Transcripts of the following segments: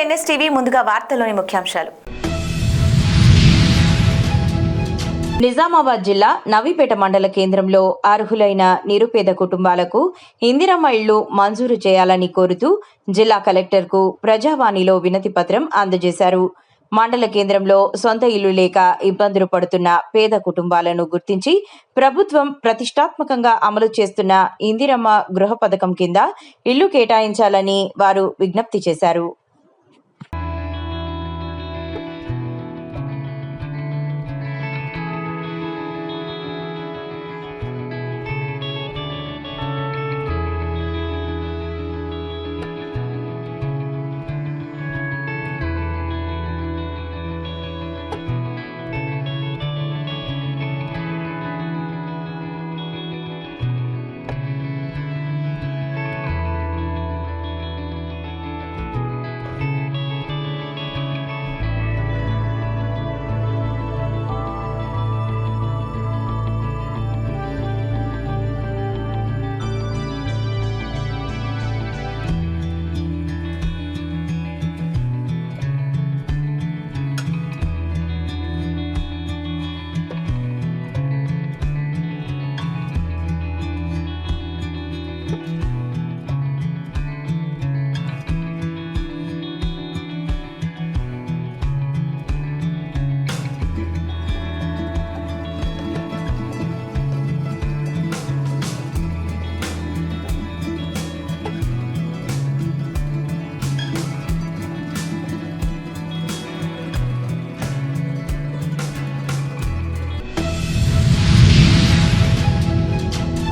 NSTV ముందుగా వార్తల్లోని ముఖ్యాంశాలు. నిజామాబాద్ జిల్లా నవీపేట మండల కేంద్రంలో అర్హులైన నిరుపేద కుటుంబాలకు ఇందిరమ్మ ఇళ్లు మంజూరు చేయాలని కోరుతూ జిల్లా కలెక్టర్కు ప్రజావాణిలో వినతి పత్రం అందజేశారు. మండల కేంద్రంలో సొంత ఇల్లు లేక ఇబ్బందులు పడుతున్న పేద కుటుంబాలను గుర్తించి ప్రభుత్వం ప్రతిష్టాత్మకంగా అమలు చేస్తున్న ఇందిరమ్మ గృహ పథకం కింద ఇల్లు కేటాయించాలని వారు విజ్ఞప్తి చేశారు.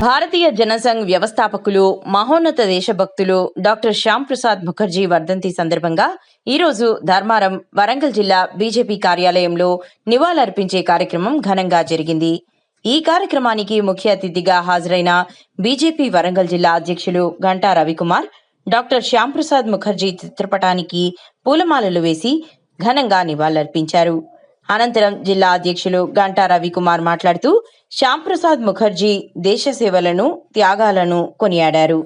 భారతీయ జనసంఘ్ వ్యవస్థాపకులు మహోన్నత దేశభక్తులు డాక్టర్ శ్యామ్ ప్రసాద్ ముఖర్జీ వర్ధంతి సందర్భంగా ఈరోజు ధర్మారం వరంగల్ జిల్లా బీజేపీ కార్యాలయంలో నివాళులర్పించే కార్యక్రమం ఘనంగా జరిగింది. ఈ కార్యక్రమానికి ముఖ్య అతిథిగా హాజరైన బీజేపీ వరంగల్ జిల్లా అధ్యక్షులు గంటా రవికుమార్ డాక్టర్ శ్యామ్ ప్రసాద్ ముఖర్జీ చిత్రపటానికి పూలమాలలు వేసి ఘనంగా నివాళులర్పించారు. అనంతరం జిల్లా అధ్యక్షులు గంటా రవికుమార్ మాట్లాడుతూ శ్యామ్ ప్రసాద్ ముఖర్జీ దేశ సేవలను త్యాగాలను కొనియాడారు.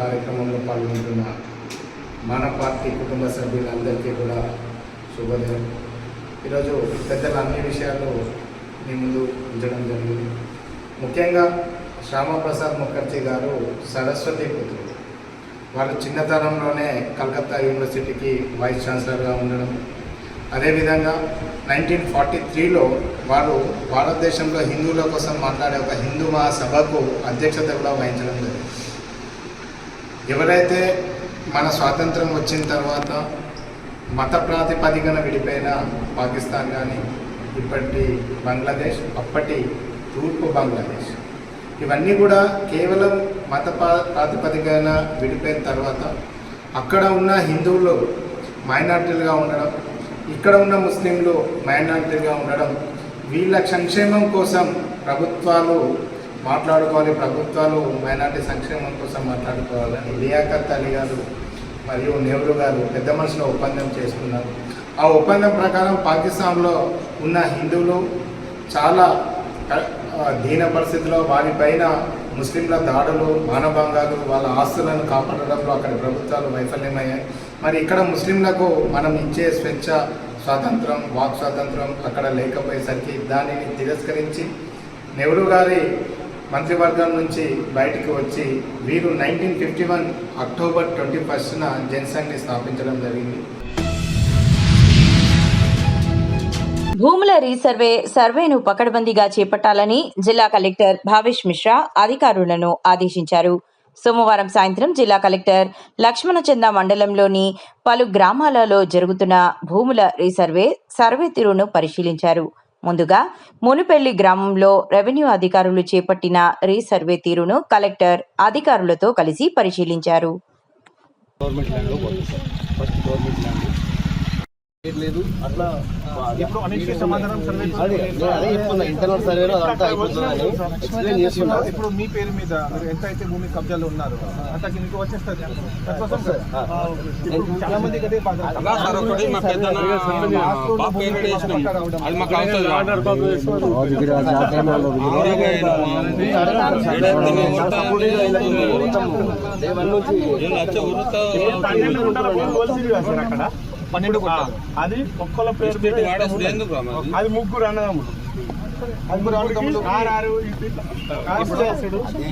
కార్యక్రమంలో పాల్గొంటున్న మన పార్టీ కుటుంబ సభ్యులందరికీ కూడా శుభోదయం. ఈరోజు పెద్దల అన్ని విషయాలు మీ ముందు ఉంచడం జరిగింది. ముఖ్యంగా శ్యామప్రసాద్ ముఖర్జీ గారు సరస్వతి పుత్రుడు. వాళ్ళు చిన్నతనంలోనే కలకత్తా యూనివర్సిటీకి వైస్ ఛాన్సలర్గా ఉండడం, అదేవిధంగా 1943లో వారు భారతదేశంలో హిందువుల కోసం మాట్లాడే ఒక హిందూ మహాసభకు అధ్యక్షత కూడా వహించడం జరిగింది. ఎవరైతే మన స్వాతంత్రం వచ్చిన తర్వాత మత ప్రాతిపదికన విడిపోయిన పాకిస్తాన్ కానీ, ఇప్పటి బంగ్లాదేశ్, అప్పటి తూర్పు బంగ్లాదేశ్, ఇవన్నీ కూడా కేవలం మత ప్రాతిపదికన విడిపోయిన తర్వాత అక్కడ ఉన్న హిందువులు మైనారిటీలుగా ఉండడం, ఇక్కడ ఉన్న ముస్లింలు మైనారిటీగా ఉండడం, వీళ్ళ సంక్షేమం కోసం ప్రభుత్వాలు మాట్లాడుకోవాలి, ప్రభుత్వాలు మైనారిటీ సంక్షేమం కోసం మాట్లాడుకోవాలని లియాఖత్ అలీ గారు మరియు నెహ్రూ గారు పెద్ద మనసులో ఒప్పందం చేసుకున్నారు. ఆ ఒప్పందం ప్రకారం పాకిస్తాన్లో ఉన్న హిందువులు చాలా దీన పరిస్థితిలో వారిపైన ముస్లింల దాడులు, మానభంగాలు, వాళ్ళ ఆస్తులను కాపాడడంలో అక్కడ ప్రభుత్వాలు వైఫల్యమయ్యాయి. మరి ఇక్కడ ముస్లింలకు మనం ఇచ్చే స్వేచ్ఛ, స్వాతంత్రం, వాక్ స్వాతంత్రం అక్కడ లేకపోయేసరికి దానిని తిరస్కరించి నెహ్రూ గారి మంత్రివర్గం నుంచి బయటికి వచ్చి వీరు 1951 అక్టోబర్ 21న జనసంఘ్ని స్థాపించడం జరిగింది. భూముల సర్వేను పకడ్బందీగా చేపట్టాలని జిల్లా కలెక్టర్ భావేష్ మిశ్రా అధికారులను ఆదేశించారు. సోమవారం సాయంత్రం జిల్లా కలెక్టర్ లక్ష్మణచంద మండలంలోని పలు గ్రామాలలో జరుగుతున్న భూముల సర్వే తీరును పరిశీలించారు. ముందుగా మునుపెల్లి గ్రామంలో రెవెన్యూ అధికారులు చేపట్టిన రీసర్వే తీరును కలెక్టర్ అధికారులతో కలిసి పరిశీలించారు. లేదు అట్లా ఇప్పుడు అన్నిటికీ సమాధానం సర్వే అదే చెప్తున్నా ఇంటర్నల్ సర్వేలో అదంతా అయిపోతుందని ఎక్స్ప్లెయిన్ చేస్తున్నా. ఇప్పుడు మీ పేరు మీద మీరు ఎంత అయితే భూమి కబ్జాలో ఉన్నారు అంతకి మీకు వచ్చేస్తుంది దానికోసం సార్ చాలా మందికి అదే బాధ. అక్కడ 12 గుంటలు అది ఒక్కల పేరు అది ముగ్గురు అన్నదమ్ములు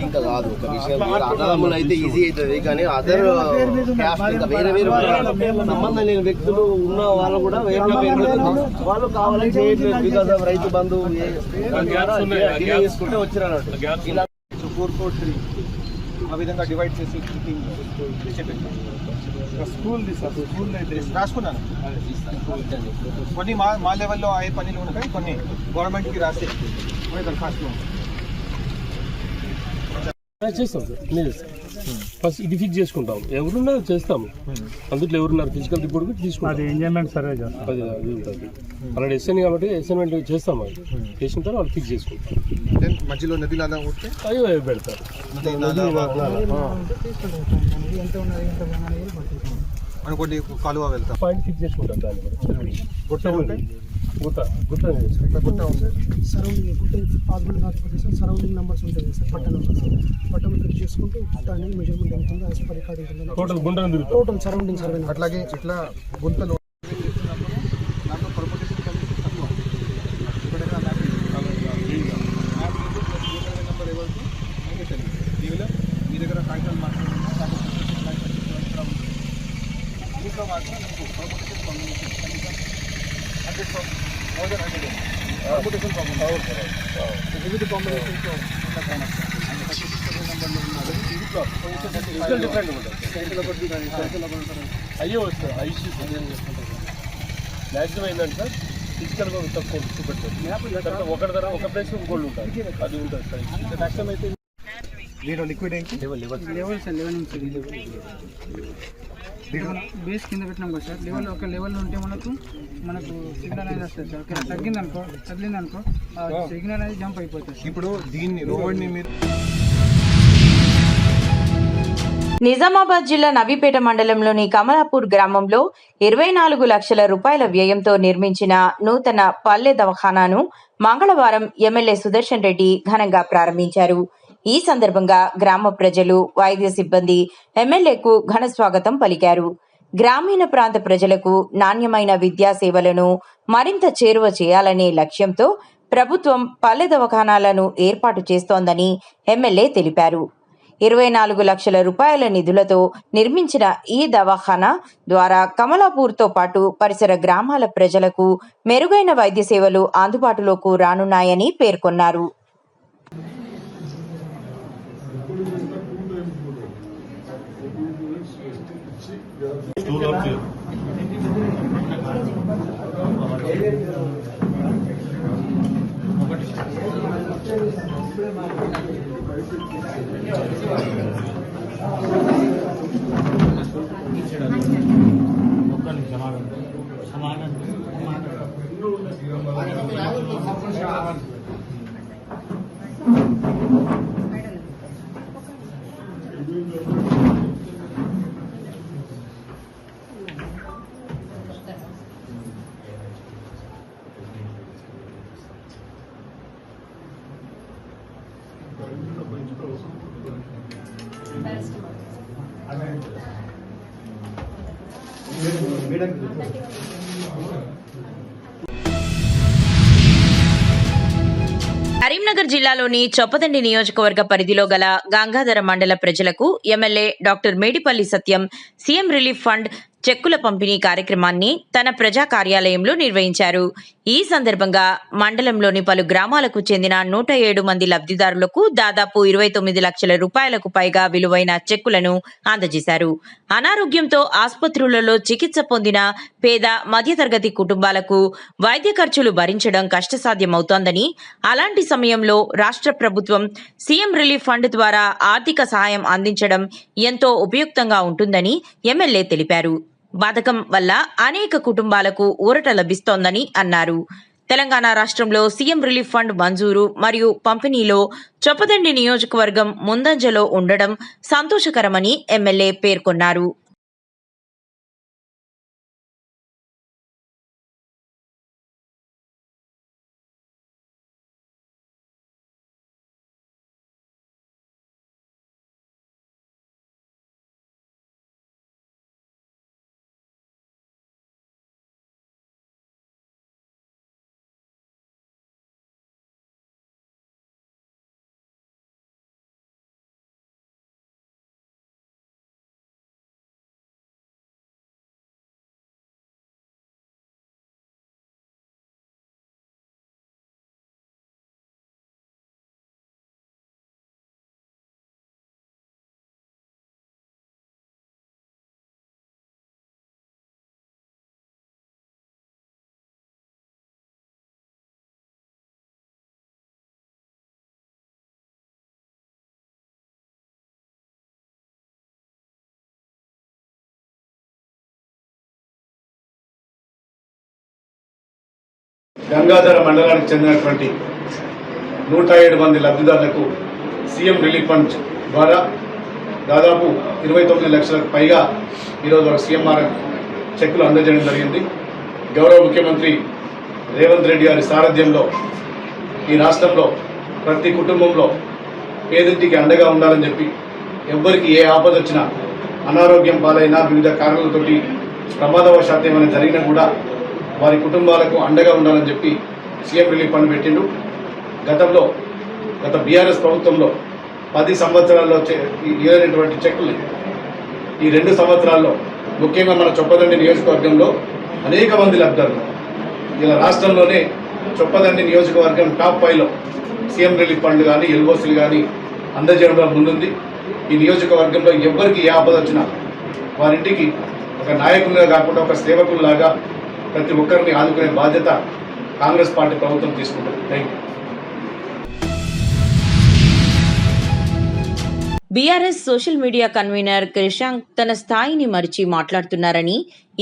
ఇంకా కాదు ఒక విషయం. అన్నదమ్ములు అయితే ఈజీ అవుతుంది కానీ అదర్ క్యాస్ట్ ఇంకా వేరే వేరే సంబంధం లేని వ్యక్తులు ఉన్న వాళ్ళు కూడా వేరే పేరు వాళ్ళు కావాలని చేయట్లేదు. బికాస్ ఆఫ్ రైతు బంధు చేసుకుంటే వచ్చిరన్నట్టు ఇలా 443 ఆ విధంగా డివైడ్ చేసి స్కూల్ రాసుకున్నాను. కొన్ని మా లెవెల్లో అయ్యే పనులు ఉంటాయి, కొన్ని గవర్నమెంట్కి రాసే దరఖాస్తులు చేస్తాం సార్. నేను ఫస్ట్ ఇది ఫిక్స్ చేసుకుంటాం. ఎవరున్నారు చేస్తాము. అందులో ఎవరున్నారు ఫిజికల్ రిపోర్ట్ కూడా తీసుకుంటాం. ఎంజాయ్మెంట్ సర్వే చేస్తాం. అది ఉంటుంది అలాంటి ఎస్ఎన్ కాబట్టి అసైన్మెంట్ చేస్తాం. అది చేసిన తర్వాత వాళ్ళు ఫిక్స్ చేసుకుంటాం. మధ్యలో నది నాలా ఉంటే అయ్యో పెడతారు. అనుకోండి కాలువ వెళ్తాం. పాయింట్ ఫిక్స్ చేసుకుంటాం. దాన్ని గుట్ట ఉంటే గుట్ట గుట్ట ఉంది. సరౌండింగ్ గుట్ట పాసిబుల్ కాకపోతే సార్ సరౌండింగ్ నెంబర్స్ ఉంటాయి సార్, పట్ట నెంబర్స్ ఫిక్స్ చేసుకుంటూ గుట్ట అనేది మెజర్మెంట్ అవుతుంది యాజ్ పర్ రికార్డింగ్ టోటల్ గుంటను తిరుగుతాం. Total surrounding survey. అట్లాగే ఇట్లా గుంతలు మీ దగ్గర కాగితాలు అయ్యో వస్తారు. ఐసీ మ్యాక్సిమం ఏంటంటే సార్ ఫిజికల్గా తక్కువ చూపెట్టారు. ఒకటి ధర ఒక ప్లేస్ ఇంకోళ్ళు ఉంటారు. అది ఉంటుంది సార్. మ్యాక్సిమం అయితే దీంట్లో లిక్విడ్ ఏంటి లెవెల్ సార్, లెవెల్ నుంచి బేస్ కింద పెట్టినాం కదా సార్. లెవెల్ ఒక లెవెల్ ఉంటే మనకు సిగ్నల్ అనేది వస్తుంది సార్. ఓకే తగ్గిందనుకో సిగ్నల్ అనేది జంప్ అయిపోతుంది. ఇప్పుడు దీన్ని రోడ్ని మీరు నిజామాబాద్ జిల్లా నవీపేట మండలంలోని కమలాపూర్ గ్రామంలో 24 లక్షల రూపాయల వ్యయంతో నిర్మించిన నూతన పల్లె దవాఖానాను మంగళవారం ఎమ్మెల్యే సుదర్శన్ రెడ్డి ఘనంగా ప్రారంభించారు. ఈ సందర్భంగా గ్రామ ప్రజలు, వైద్య సిబ్బంది ఎమ్మెల్యేకు ఘన స్వాగతం పలికారు. గ్రామీణ ప్రాంత ప్రజలకు నాణ్యమైన విద్యా సేవలను మరింత చేరువ చేయాలనే లక్ష్యంతో ప్రభుత్వం పల్లె దవాఖానాలను ఏర్పాటు చేస్తోందని ఎమ్మెల్యే తెలిపారు. 24 లక్షల రూపాయల నిధులతో నిర్మించిన ఈ దవాఖానా ద్వారా కమలాపూర్తో పాటు పరిసర గ్రామాల ప్రజలకు మెరుగైన వైద్య సేవలు అందుబాటులోకి రానున్నాయని పేర్కొన్నారు. కరీంనగర్ జిల్లాలోని చొప్పదండి నియోజకవర్గ పరిధిలో గల గంగాధర మండల ప్రజలకు ఎమ్మెల్యే డాక్టర్ మేడిపల్లి సత్యం సీఎం రిలీఫ్ ఫండ్ చెక్కుల పంపిణీ కార్యక్రమాన్ని తన ప్రజా కార్యాలయంలో నిర్వహించారు. ఈ సందర్భంగా మండలంలోని పలు గ్రామాలకు చెందిన 107 మంది లబ్ధిదారులకు దాదాపు 29 లక్షల రూపాయలకు పైగా విలువైన చెక్కులను అందజేశారు. అనారోగ్యంతో ఆసుపత్రులలో చికిత్స పొందిన పేద మధ్యతరగతి కుటుంబాలకు వైద్య ఖర్చులు భరించడం కష్టసాధ్యమవుతోందని, అలాంటి సమయంలో రాష్ట్ర ప్రభుత్వం సీఎం రిలీఫ్ ఫండ్ ద్వారా ఆర్థిక సహాయం అందించడం ఎంతో ఉపయుక్తంగా ఉంటుందని ఎమ్మెల్యే తెలిపారు. పథకం వల్ల అనేక కుటుంబాలకు ఊరట లభిస్తోందని అన్నారు. తెలంగాణ రాష్ట్రంలో సీఎం రిలీఫ్ ఫండ్ మంజూరు మరియు పంపిణీలో చొప్పదండి నియోజకవర్గం ముందంజలో ఉండడం సంతోషకరమని ఎమ్మెల్యే పేర్కొన్నారు. గంగాధర మండలానికి చెందినటువంటి 107 మంది లబ్ధిదారులకు సీఎం రిలీఫ్ ఫండ్ ద్వారా దాదాపు 29 లక్షలకు పైగా ఈరోజు సీఎంఆర్ చెక్కులు అందజేయడం జరిగింది. గౌరవ ముఖ్యమంత్రి రేవంత్ రెడ్డి గారి సారథ్యంలో ఈ రాష్ట్రంలో ప్రతి కుటుంబంలో పేదింటికి అండగా ఉండాలని చెప్పి, ఎవ్వరికి ఏ ఆపద వచ్చినా, అనారోగ్యం పాలైనా, వివిధ కారణాలతోటి ప్రమాదవశాత్తు ఏమైనా జరిగినా కూడా వారి కుటుంబాలకు అండగా ఉండాలని చెప్పి సీఎం రిలీఫ్ ఫండ్ పెట్టిండు. గత బీఆర్ఎస్ ప్రభుత్వంలో 10 సంవత్సరాల్లో ఇవ్వనటువంటి చెక్కులు ఈ 2 సంవత్సరాల్లో ముఖ్యంగా మన చొప్పదండి నియోజకవర్గంలో అనేక మంది లబ్ధిదారులు ఇలా రాష్ట్రంలోనే చొప్పదండి నియోజకవర్గం టాప్ 5లో సీఎం రిలీఫ్ ఫండ్ కానీ ఎల్ఓసీలు కానీ అందజేయడంలో ముందుంది. ఈ నియోజకవర్గంలో ఎవ్వరికి ఏ ఆపద వచ్చినా వారింటికి ఒక నాయకునిగా కాకుండా ఒక సేవకుల్లాగా ప్రతి ఒక్కరిని ఆదుకునే బాధ్యత కాంగ్రెస్ పార్టీ ప్రభుత్వం తీసుకుంటుంది. Thank you. BRS social media convener Krishank తన స్థాయిని మరిచి మాట్లాడుతున్నారని,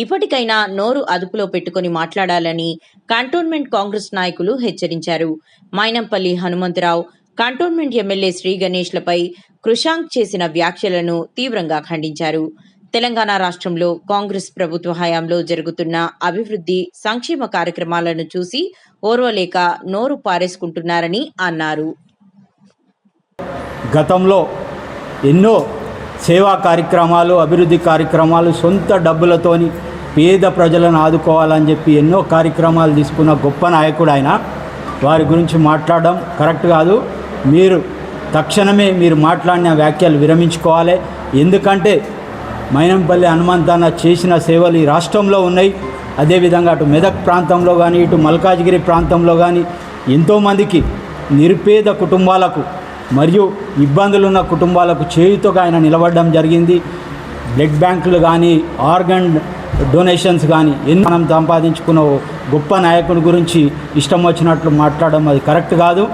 ఇప్పటికైనా నోరు అదుపులో పెట్టుకుని మాట్లాడాలని కంటోన్మెంట్ కాంగ్రెస్ నాయకులు హెచ్చరించారు. మైనంపల్లి హనుమంతరావు, కంటోన్మెంట్ ఎమ్మెల్యే శ్రీ గణేష్లపై క్రిషాంక్ చేసిన వ్యాఖ్యలను తీవ్రంగా ఖండించారు. తెలంగాణ రాష్ట్రంలో కాంగ్రెస్ ప్రభుత్వ హయాంలో జరుగుతున్న అభివృద్ధి సంక్షేమ కార్యక్రమాలను చూసి ఓర్వలేక నోరు పారేసుకుంటున్నారని అన్నారు. గతంలో ఎన్నో సేవా కార్యక్రమాలు, అభివృద్ధి కార్యక్రమాలు, సొంత డబ్బులతోని పేద ప్రజలను ఆదుకోవాలని చెప్పి ఎన్నో కార్యక్రమాలు తీసుకున్న గొప్ప నాయకుడు ఆయన. వారి గురించి మాట్లాడడం కరెక్ట్ కాదు. మీరు తక్షణమే మీరు మాట్లాడిన వ్యాఖ్యలు విరమించుకోవాలి. ఎందుకంటే మైనంపల్లి హనుమంతన్న చేసిన సేవలు ఈ రాష్ట్రంలో ఉన్నాయి. అదేవిధంగా అటు మెదక్ ప్రాంతంలో కానీ, ఇటు మల్కాజ్గిరి ప్రాంతంలో కానీ ఎంతోమందికి నిరుపేద కుటుంబాలకు మరియు ఇబ్బందులున్న కుటుంబాలకు చేయుతగా ఆయన నిలబడడం జరిగింది. బ్లడ్ బ్యాంకులు కానీ, ఆర్గన్ డొనేషన్స్ కానీ ఎన్ని మనం సంపాదించుకున్న గొప్ప నాయకుడి గురించి ఇష్టం వచ్చినట్లు మాట్లాడడం అది కరెక్ట్ కాదు.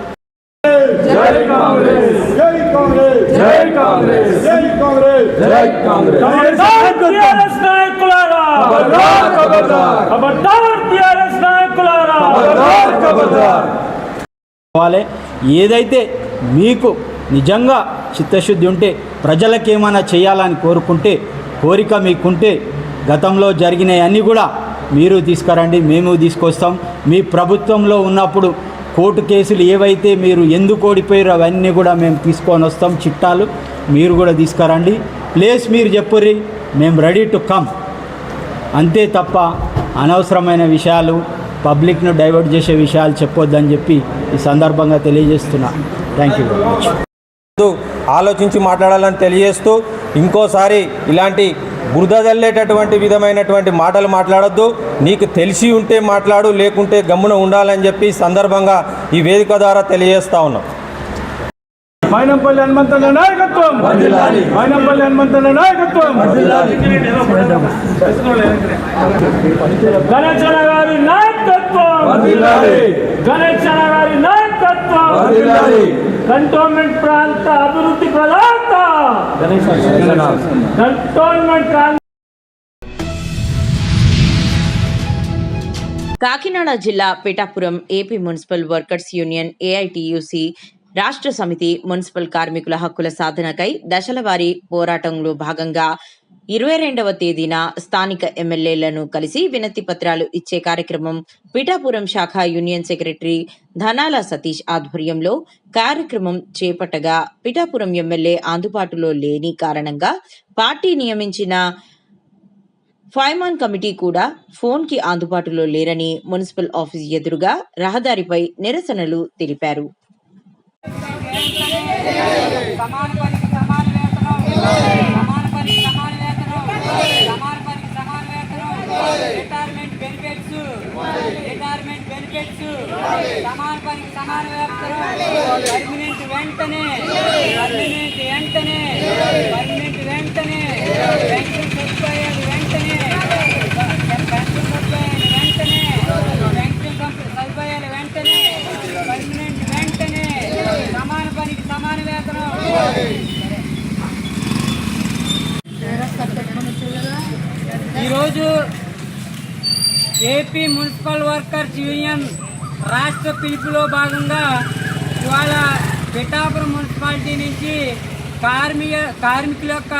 జై కాంగ్రెస్, జై కాంగ్రెస్, జై కాంగ్రెస్, జై కాంగ్రెస్, జై కాంగ్రెస్. టిఆర్ఎస్ నాయకులారా ఖబర్దార్, ఖబర్దార్, ఖబర్దార్. టిఆర్ఎస్ నాయకులారా ఖబర్దార్, ఖబర్దార్. ఏదైతే మీకు నిజంగా చిత్తశుద్ధి ఉంటే, ప్రజలకు ఏమైనా చేయాలని కోరిక మీకుంటే గతంలో జరిగినవన్నీ కూడా మీరు తీసుకురండి, మేము తీసుకొస్తాం. మీ ప్రభుత్వంలో ఉన్నప్పుడు కోర్టు కేసులు ఏవైతే మీరు ఎందుకు ఓడిపోయారో అవన్నీ కూడా మేము తీసుకొని వస్తాం. చిట్టాలు మీరు కూడా తీసుకురండి. ప్లేస్ మీరు చెప్పుర్రి, మేము రెడీ టు కమ్. అంతే తప్ప అనవసరమైన విషయాలు, పబ్లిక్ను డైవర్ట్ చేసే విషయాలు చెప్పొద్దని చెప్పి ఈ సందర్భంగా తెలియజేస్తున్నా. Thank you very much. ఆలోచించి మాట్లాడాలని తెలియజేస్తూ, ఇంకోసారి ఇలాంటి బురద జల్లేటటువంటి విధమైనటువంటి మాటలు మాట్లాడొద్దు. నీకు తెలిసి ఉంటే మాట్లాడు, లేకుంటే గమ్మున ఉండాలని చెప్పి సందర్భంగా ఈ వేదిక ద్వారా తెలియజేస్తా ఉన్నాం. మైనంపల్లి హనుమంతన్న నాయకత్వం, మైనంపల్లి హనుమంతన్న నాయకత్వం, గణేశన్న గారి నాయకత్వం, గణేశన్న గారి నాయకత్వం, కంటోన్మెంట్ ప్రాంత అభివృద్ధి ప్రదాత కంటోన్మెంట్ కాకినాడ జిల్లా Pithapuram AP municipal workers union AITUC రాష్ట్ర సమితి మున్సిపల్ కార్మికుల హక్కుల సాధనకై దశలవారీ పోరాటంలో భాగంగా 22వ తేదీన స్థానిక ఎమ్మెల్యేలను కలిసి వినతి పత్రాలు ఇచ్చే కార్యక్రమం పిఠాపురం శాఖ యూనియన్ సెక్రటరీ ధనాల సతీష్ ఆధ్వర్యంలో కార్యక్రమం చేపట్టగా పిఠాపురం ఎమ్మెల్యే అందుబాటులో లేని కారణంగా పార్టీ నియమించిన ఫైమాన్ కమిటీ కూడా ఫోన్ కి అందుబాటులో లేరని మున్సిపల్ ఆఫీస్ ఎదురుగా రహదారిపై నిరసనలు తెలిపారు. ఈరోజు ఏపీ మున్సిపల్ వర్కర్స్ యూనియన్ రాష్ట్ర పిలుపులో భాగంగా ఇవాళ పిఠాపురం మున్సిపాలిటీ నుంచి కార్మికుల యొక్క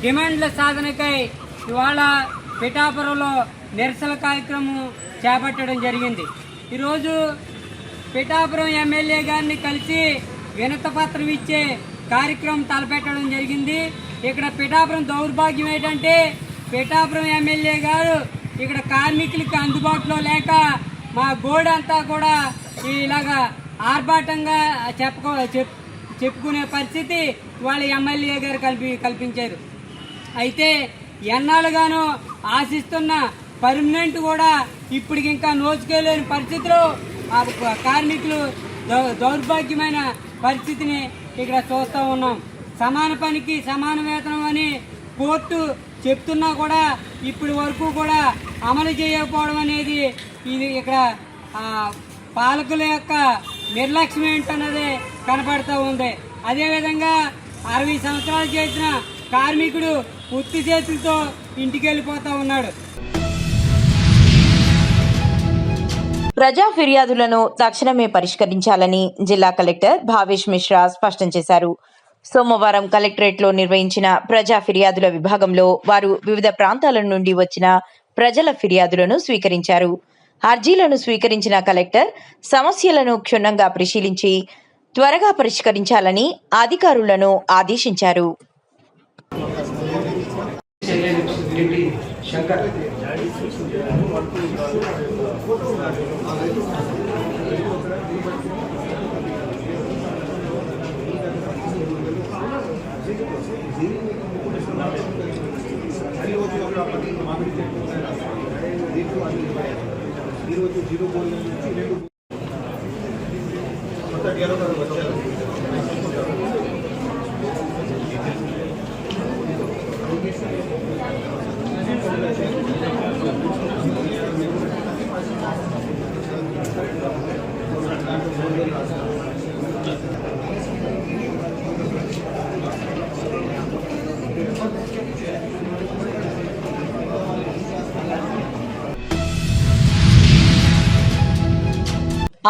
డిమాండ్ల సాధనకై ఇవాళ పిఠాపురంలో నిరసన కార్యక్రమం చేపట్టడం జరిగింది. ఈరోజు పిఠాపురం ఎమ్మెల్యే గారిని కలిసి వినతిపత్రం ఇచ్చే కార్యక్రమం తలపెట్టడం జరిగింది. ఇక్కడ పిఠాపురం దౌర్భాగ్యం ఏంటంటే పిఠాపురం ఎమ్మెల్యే గారు ఇక్కడ కార్మికులకి అందుబాటులో లేక మా గోడ అంతా కూడా ఇలాగా ఆర్భాటంగా చెప్పుకునే పరిస్థితి వాళ్ళ ఎమ్మెల్యే గారు కల్పించారు. అయితే ఎన్నాళ్ళుగానో ఆశిస్తున్న పర్మనెంట్ కూడా ఇప్పటికి ఇంకా నోచుకోలేని పరిస్థితిలో కార్మికులు దౌర్భాగ్యమైన పరిస్థితిని ఇక్కడ చూస్తూ ఉన్నాం. సమాన పనికి సమాన వేతనం అని కోర్టు చెప్తున్నా కూడా ఇప్పటి వరకు కూడా అమలు చేయకపోవడం అనేది ఇది ఇక్కడ పాలకుల యొక్క నిర్లక్ష్యం ఏంటన్నది కనపడుతూ ఉంది. అదేవిధంగా 60 సంవత్సరాలు చేసిన కార్మికుడు ఉత్తి చేతులతో ఇంటికి వెళ్ళిపోతూ ఉన్నాడు. ప్రజా ఫిర్యాదులను తక్షణమే పరిష్కరించాలని జిల్లా కలెక్టర్ భావేష్ మిశ్రా స్పష్టం చేశారు. సోమవారం కలెక్టరేట్లో నిర్వహించిన ప్రజా ఫిర్యాదుల విభాగంలో వారు వివిధ ప్రాంతాల నుండి వచ్చిన ప్రజల ఫిర్యాదులను స్వీకరించారు. అర్జీలను స్వీకరించిన కలెక్టర్ సమస్యలను క్షుణ్ణంగా పరిశీలించి త్వరగా పరిష్కరించాలని అధికారులను ఆదేశించారు.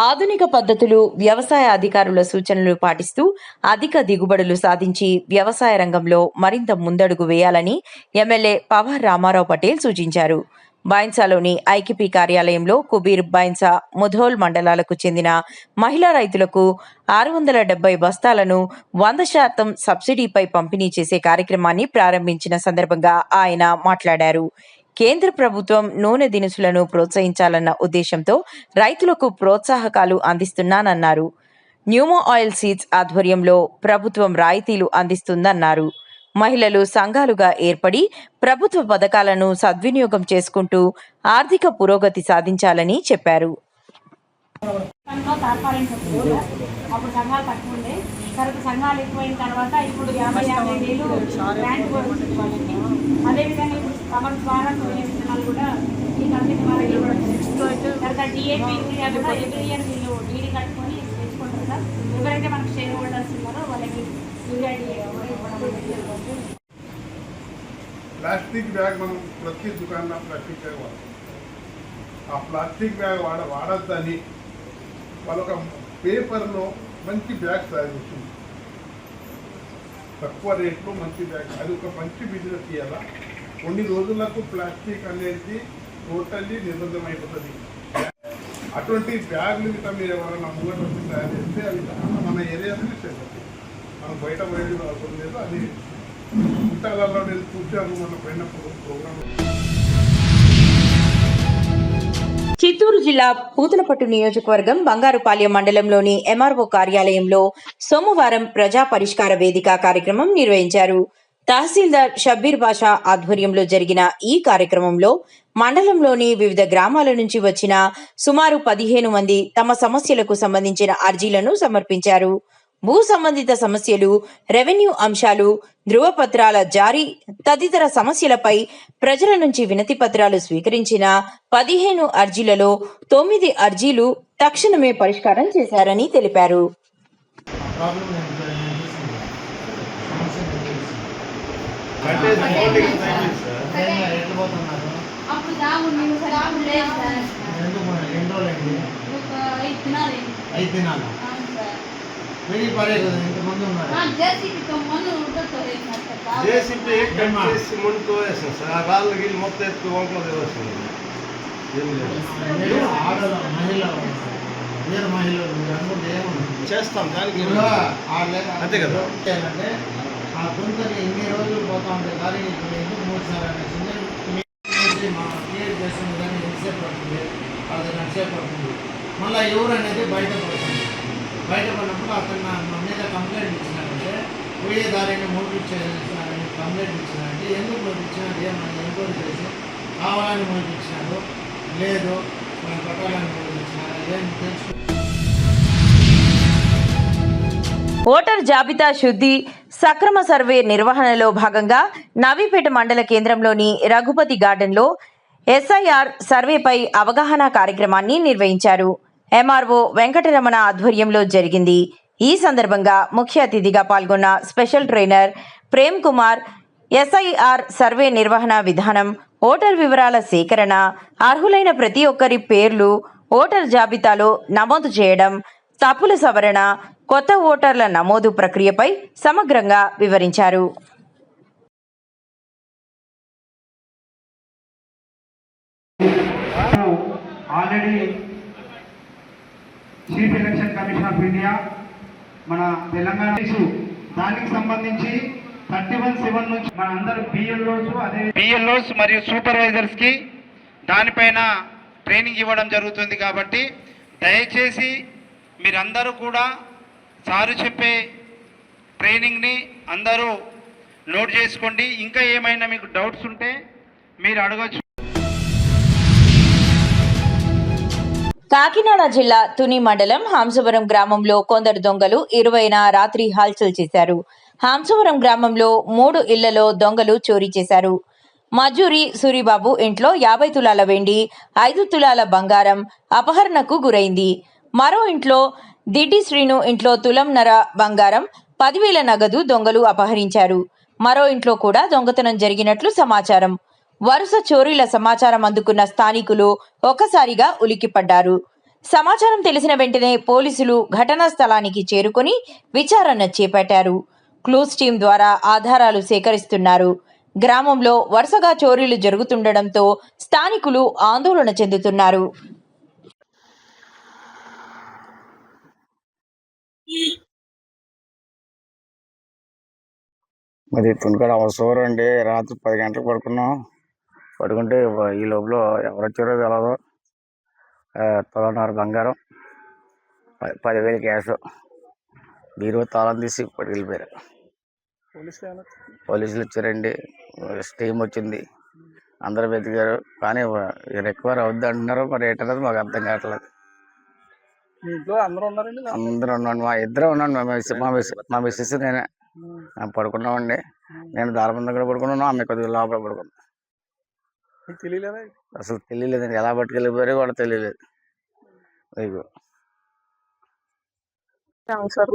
ఆధునిక పద్ధతులు, వ్యవసాయ అధికారుల సూచనలు పాటిస్తూ అధిక దిగుబడులు సాధించి వ్యవసాయ రంగంలో మరింత ముందడుగు వేయాలని ఎమ్మెల్యే పవార్ రామారావు పటేల్ సూచించారు. బైన్సాలోని ఐకిపి కార్యాలయంలో కుబీర్, బైన్సా, ముధోల్ మండలాలకు చెందిన మహిళా రైతులకు 670 బస్తాలను 100% సబ్సిడీపై పంపిణీ చేసే కార్యక్రమాన్ని ప్రారంభించిన సందర్భంగా ఆయన మాట్లాడారు. కేంద్ర ప్రభుత్వం నూనె దినుసులను ప్రోత్సహించాలన్న ఉద్దేశంతో రైతులకు ప్రోత్సాహకాలు అందిస్తున్నానన్నారు. న్యూమో ఆయిల్ సీడ్స్ ఆధ్వర్యంలో ప్రభుత్వం రాయితీలు అందిస్తుందన్నారు. మహిళలు సంఘాలుగా ఏర్పడి ప్రభుత్వ పథకాలను సద్వినియోగం చేసుకుంటూ ఆర్థిక పురోగతి సాధించాలని చెప్పారు. అప్పుడు సంఘాలు తక్కువ ఉండే, తర్వాత సంఘాలు ఎక్కువైన తర్వాత ఇప్పుడు 50,000 గ్రాంట్ కూడా వచ్చింది వాళ్ళకి. అదేవిధంగా ఇప్పుడు కమర్ ద్వారా విత్తనాలు కూడా ఈ కంపెనీ ద్వారా ఇవ్వడం. తర్వాత డిఏపీ యూరియా కూడా ఎవ్రీ ఇయర్ వీళ్ళు డీడీ కట్టుకొని తెచ్చుకుంటారు సార్. ఎవరైతే మనకు షేర్ హోల్డర్స్ ఉన్నారో వాళ్ళకి యూరియా ఇవ్వడం. ప్లాస్టిక్ బ్యాగ్ మనం ప్రతి దుకాణంలో ప్లాస్టిక్ బ్యాగ్ వాడతాం. ఆ ప్లాస్టిక్ బ్యాగ్ వాడద్దని వాళ్ళొక పేపర్లో మంచి బ్యాగ్ తయారు చేస్తుంది, తక్కువ రేట్లో మంచి బ్యాగ్. అది ఒక మంచి బిజినెస్ ఇవ్వాలా. కొన్ని రోజులకు ప్లాస్టిక్ అనేది టోటల్లీ నిర్బంధం అయిపోతుంది. అటువంటి బ్యాగులు గిట్ట మీరు ఎవరైనా ముంగట వచ్చి తయారు చేస్తే అవి మన ఏరియాలోనే చేస్తుంది. మనం బయట పోయేది అవసరం లేదు. అది గుంటలలో నేను చూసాను మన పోయినప్పుడు ప్రోగ్రామ్. చిత్తూరు జిల్లా పూతలపట్టు నియోజకవర్గం బంగారుపాలెం మండలంలోని ఎంఆర్ఓ కార్యాలయంలో సోమవారం ప్రజా పరిష్కార వేదిక కార్యక్రమం నిర్వహించారు. తహసీల్దార్ షబ్బీర్ బాషా ఆధ్వర్యంలో జరిగిన ఈ కార్యక్రమంలో మండలంలోని వివిధ గ్రామాల నుంచి వచ్చిన సుమారు 15 మంది తమ సమస్యలకు సంబంధించిన అర్జీలను సమర్పించారు. భూ సంబంధిత సమస్యలు, రెవెన్యూ అంశాలు, ధృవపత్రాల జారీ తదితర సమస్యలపై ప్రజల నుంచి వినతి పత్రాలు స్వీకరించిన 15 అర్జీలలో 9 అర్జీలు తక్షణమే పరిష్కారం చేశారని తెలిపారు. జేసీబీ ముందుకు వేసాం సార్. ఆ రాళ్ళు గిల్లు మొత్తం ఎత్తుకు వంకలో దేవస్తుంది. చేస్తాం దానికి అంతే కదా. ఆ గుంతని ఎన్ని రోజులు పోతా ఉంటాయి కానీ ఇప్పుడు ఎందుకు 3 సార్లు అనేసి మా క్లియర్ చేసిన కానీ ఎంతసేపు పడుతుంది, 10 గంటల సేపు పడుతుంది. మళ్ళీ ఎవరు అనేది బయటపడుతుంది. బయటపడినప్పుడు అతను మా మీద కంప్లైంట్ ఇచ్చినారంటే పోయే దారిని మోపించారని కంప్లైంట్ ఇచ్చినారంటే ఎందుకు మోపించినారు ఏమని ఎంక్వైరీ చేసి కావాలని మోపించినారు లేదు మనం పట్టాలని మోపించినారు ఏం తెలుసు. ఓటర్ జాబితా శుద్ధి సక్రమ సర్వే నిర్వహణలో భాగంగా నవీపేట మండల కేంద్రంలోని రఘుపతి గార్డెన్లో ఎస్ఐఆర్ సర్వేపై అవగాహన కార్యక్రమాన్ని నిర్వహించారు. ఎంఆర్ఓ వెంకటరమణ ఆధ్వర్యంలో జరిగింది. ఈ సందర్భంగా ముఖ్య అతిథిగా పాల్గొన్న special trainer Prem Kumar SIR survey నిర్వహణ విధానం, ఓటర్ వివరాల సేకరణ, అర్హులైన ప్రతి ఒక్కరి పేర్లు ఓటర్ జాబితాలో నమోదు చేయడం, తప్పుల సవరణ, కొత్త ఓటర్ల నమోదు ప్రక్రియపై సమగ్రంగా వివరించారు. Already chief election commission of India మన తెలంగాణ దానికి సంబంధించి 31/7 నుంచి మన అందరూ బిఎల్ఓస్ మరియు సూపర్వైజర్స్ కి దానిపైన ట్రైనింగ్ ఇవ్వడం జరుగుతుంది. కాబట్టి దయచేసి మీరందరూ కూడా సారు చెప్పే ట్రైనింగ్ని అందరూ నోట్ చేసుకోండి. ఇంకా ఏమైనా మీకు డౌట్స్ ఉంటే మీరు అడగచ్చు. కాకినాడ జిల్లా తుని మండలం హంసవరం గ్రామంలో కొందరు దొంగలు 20న రాత్రి హల్చల్ చేశారు. హంసవరం గ్రామంలో 3 ఇళ్లలో దొంగలు చోరీ చేశారు. మజూరి సూరిబాబు ఇంట్లో 50 తులాల వెండి, 5 తులాల బంగారం అపహరణకు గురైంది. మరో ఇంట్లో దిడ్డి శ్రీను ఇంట్లో తులంన్నర బంగారం, 10,000 నగదు దొంగలు అపహరించారు. మరో ఇంట్లో కూడా దొంగతనం జరిగినట్లు సమాచారం. వరుస చోరీల సమాచారం అందుకున్న స్థానికులు ఒక్కసారిగా ఉలిక్కిపడ్డారు. సమాచారం తెలిసిన వెంటనే పోలీసులు ఘటనా స్థలానికి చేరుకుని విచారణ చేపట్టారు. క్లూస్ టీం ద్వారా ఆధారాలు సేకరిస్తున్నారు. గ్రామంలో వరుసగా చోరీలు జరుగుతుండటంతో స్థానికులు ఆందోళన చెందుతున్నారు. మరి తునికాడ అవసరం అండి. రాత్రి 10 గంటలకు పడుకుంటే ఈ లోపల ఎవరు వచ్చారో తెలదు. తులంన్నర బంగారం, 10,000 క్యాష్, బీరో తాళం తీసి పట్టుకెళ్ళిపోయారు. పోలీసులు వచ్చారండి, టీం వచ్చింది, అందరూ వెతికారు. కానీ రికవర్ అవుద్ది అంటున్నారు. మరి ఏంటన్నది మాకు అర్థం కావట్లేదు. అందరూ ఉన్నాను, మా ఇద్దరే ఉన్నాను. మా మిస్సెస్ నేనే పడుకున్నామండి. నేను దారబంధం దగ్గర పడుకున్నాను, ఆమె కొద్దిగా లోపల పడుకున్నా. అసలు తెలియలేదండి, ఎలా పట్టుకెళ్ళిపోయారో కూడా తెలియలేదు.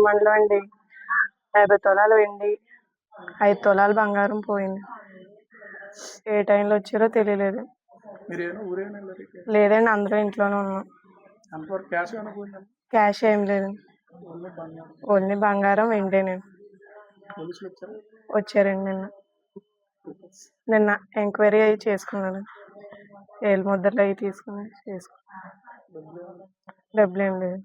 మండలం అండి, 50 తులాలు వెండి, 5 తులాలు బంగారం పోయింది. ఏ టైంలో వచ్చారో తెలియలేదు. మీరేనా ఊరేనా వెళ్ళారు? లేదండి, అందరూ ఇంట్లోనే ఉన్నాం. అంతవరకు క్యాష్ ఏమైనా పోయిందా? క్యాష్ ఏం లేదు, ఓన్లీ బంగారం వెంటేనండి. పోలీసులు వచ్చారా? వచ్చారండి నిన్న ఎంక్వైరీ అవి చేసుకున్నాను. ఏళ్ళ ముద్రలు అవి తీసుకుని డబ్బులు ఏం లేదు.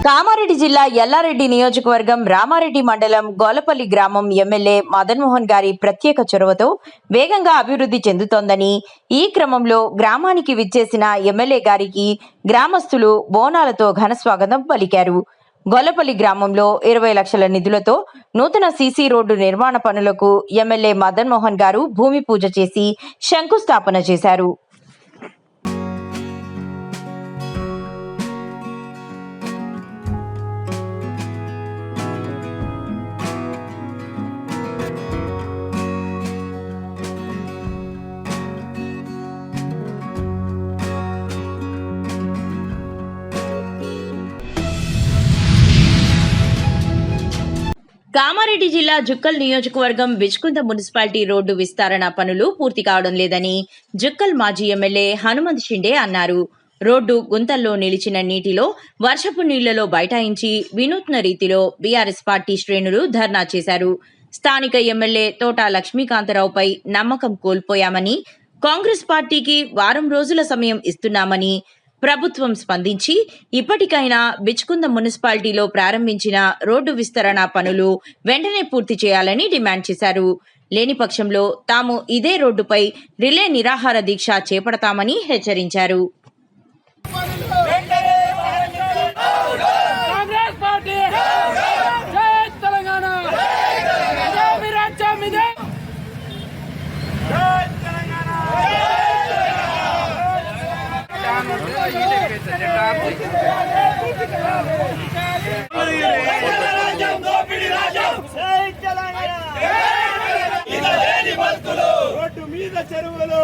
కామారెడ్డి జిల్లా ఎల్లారెడ్డి నియోజకవర్గం రామారెడ్డి మండలం గోలపల్లి గ్రామం ఎమ్మెల్యే మదన్ మోహన్ గారి ప్రత్యేక చొరవతో వేగంగా అభివృద్ధి చెందుతోందని, ఈ క్రమంలో గ్రామానికి విచ్చేసిన ఎమ్మెల్యే గారికి గ్రామస్తులు బోనాలతో ఘనస్వాగతం పలికారు. గొల్లపల్లి గ్రామంలో 20 లక్షల నిధులతో నూతన సీసీ రోడ్డు నిర్మాణ పనులకు ఎమ్మెల్యే మదన్ మోహన్ గారు భూమి పూజ చేసి శంకుస్థాపన చేశారు. కామారెడ్డి జిల్లా జుక్కల్ నియోజకవర్గం బిచ్కుంద మున్సిపాలిటీ రోడ్డు విస్తరణ పనులు పూర్తి కావడం లేదని జుక్కల్ మాజీ ఎమ్మెల్యే హనుమంత్ షిండే అన్నారు. రోడ్డు గుంతల్లో నిలిచిన నీటిలో వర్షపు నీళ్లలో బైఠాయించి వినూత్న రీతిలో బీఆర్ఎస్ పార్టీ శ్రేణులు ధర్నా చేశారు. స్థానిక ఎమ్మెల్యే తోట లక్ష్మీకాంతరావుపై నమ్మకం కోల్పోయామని, కాంగ్రెస్ పార్టీకి వారం రోజుల సమయం ఇస్తున్నామని, ప్రభుత్వం స్పందించి ఇప్పటికైనా బిచ్కుంద మున్సిపాలిటీలో ప్రారంభించిన రోడ్డు విస్తరణ పనులు వెంటనే పూర్తి చేయాలని డిమాండ్ చేశారు. లేని పక్షంలో తాము ఇదే రోడ్డుపై రిలే నిరాహార దీక్ష చేపడతామని హెచ్చరించారు. రోడ్డు మీద చెరువులు,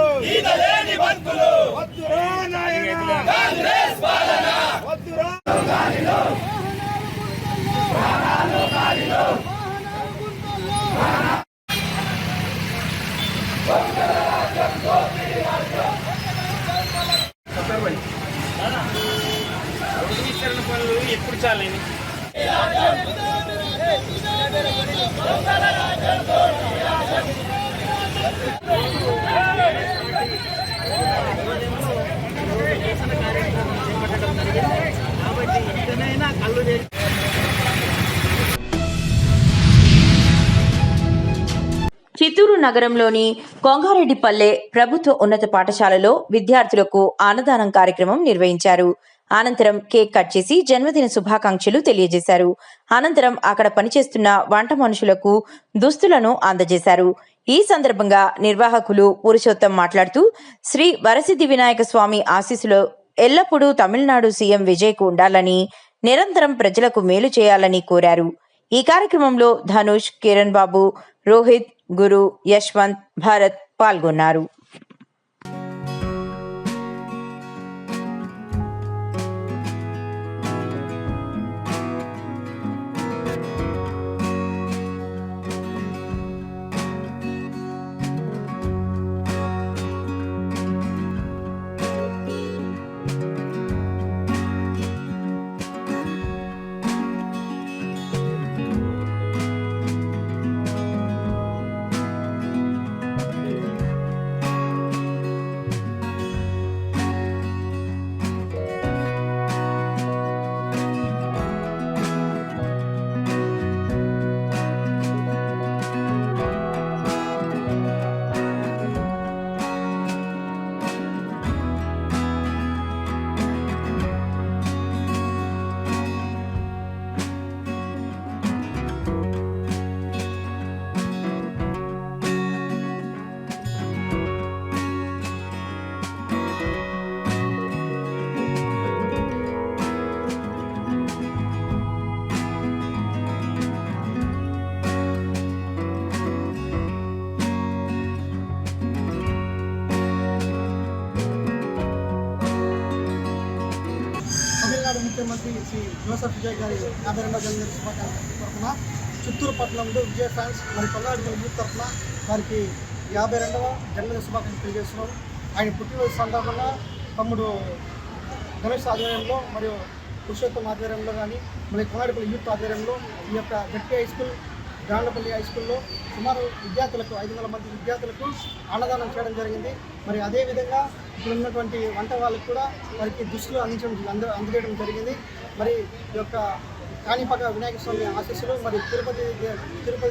వద్దురా నాయనా కాంగ్రెస్ పాలన, వద్దురా పనులు ఎప్పుడు చాలని కాబట్టి ఇకనైనా కళ్ళు చిత్తూరు నగరంలోని కొంగారెడ్డిపల్లె ప్రభుత్వ ఉన్నత పాఠశాలలో విద్యార్థులకు అన్నదానం కార్యక్రమం నిర్వహించారు. అనంతరం కేక్ కట్ చేసి జన్మదిన శుభాకాంక్షలు తెలియజేశారు. అనంతరం అక్కడ పనిచేస్తున్న వంట మనుషులకు దుస్తులను అందజేశారు. ఈ సందర్భంగా నిర్వాహకులు పురుషోత్తం మాట్లాడుతూ, శ్రీ వరసిద్ధి వినాయక స్వామి ఆశీస్సులు ఎల్లప్పుడూ తమిళనాడు సీఎం విజయ్కు ఉండాలని, నిరంతరం ప్రజలకు మేలు చేయాలని కోరారు. ఈ కార్యక్రమంలో ధనుష్, కిరణ్ బాబు, రోహిత్, గురు, యశ్వంత్, భారత్ పాల్గొన్నారు. తమిళనాడు ముఖ్యమంత్రి శ్రీ జోసెఫ్ విజయ్ గారి 52వ జన్మదిన శుభాకాంక్షల తరఫున చిత్తూరు పట్టణంలో విజయ్ ఫ్యాన్స్ మరి కొంగారెడ్డి యూత్ తరఫున వారికి 52వ జన్మదిన శుభాకాంక్షలు తెలియజేస్తున్నాం. ఆయన పుట్టినరోజు సందర్భంగా తమ్ముడు గణేష్ ఆధ్వర్యంలో మరియు పురుషోత్తం ఆధ్వర్యంలో కానీ మరి కొనాడిపల్లి యూత్ ఆధ్వర్యంలో ఈ యొక్క గట్టి హై స్కూల్, గ్రాండపల్లి హై స్కూల్లో సుమారు విద్యార్థులకు 500 మంది విద్యార్థులకు అన్నదానం చేయడం జరిగింది. మరి అదేవిధంగా ఇప్పుడు ఉన్నటువంటి వంట వాళ్ళకు కూడా వారికి దుస్తులు అందజేయడం జరిగింది. మరి ఈ యొక్క కాణిపాక వినాయక స్వామి ఆశీస్సులు మరియు తిరుపతి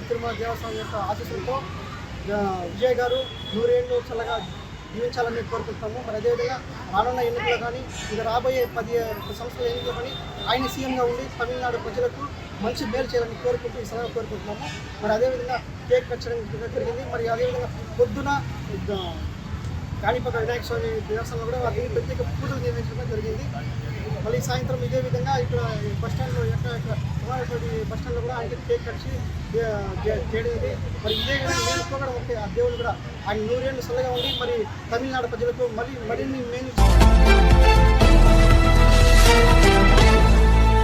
తిరుమల దేవస్థానం యొక్క ఆశీస్సులతో విజయ్ గారు 100 ఏళ్ళు చల్లగా జీవించాలని కోరుకుంటున్నాము. మరి అదేవిధంగా రానున్న ఎన్నికల్లో కానీ ఇంకా రాబోయే 10 సంవత్సరాల ఎన్నికల్లో కానీ ఆయన సీఎంగా ఉండి తమిళనాడు ప్రజలకు మంచి మేలు చేయాలని కోరుకుంటూ ఈ సలహా కోరుకుంటున్నాము. మరి అదేవిధంగా కేక్ కట్ చేయడం జరిగింది. మరి అదేవిధంగా పొద్దున కాణిపాక వినాయక స్వామి దేవస్థానంలో కూడా వారికి ప్రత్యేక పూజలు నిర్వహించడం జరిగింది. మళ్ళీ సాయంత్రం ఇదే విధంగా ఇక్కడ బస్టాండ్లో బస్టాండ్లో కూడా ఆయనకి కేక్ కట్టి చేయడం. మరి ఇదే విధంగా నేను కూడా ఒకటి ఆ దేవుడు కూడా ఆయన 100 ఏళ్ళు చల్లగా ఉండి మరి తమిళనాడు ప్రజలకు మరిన్ని మేలు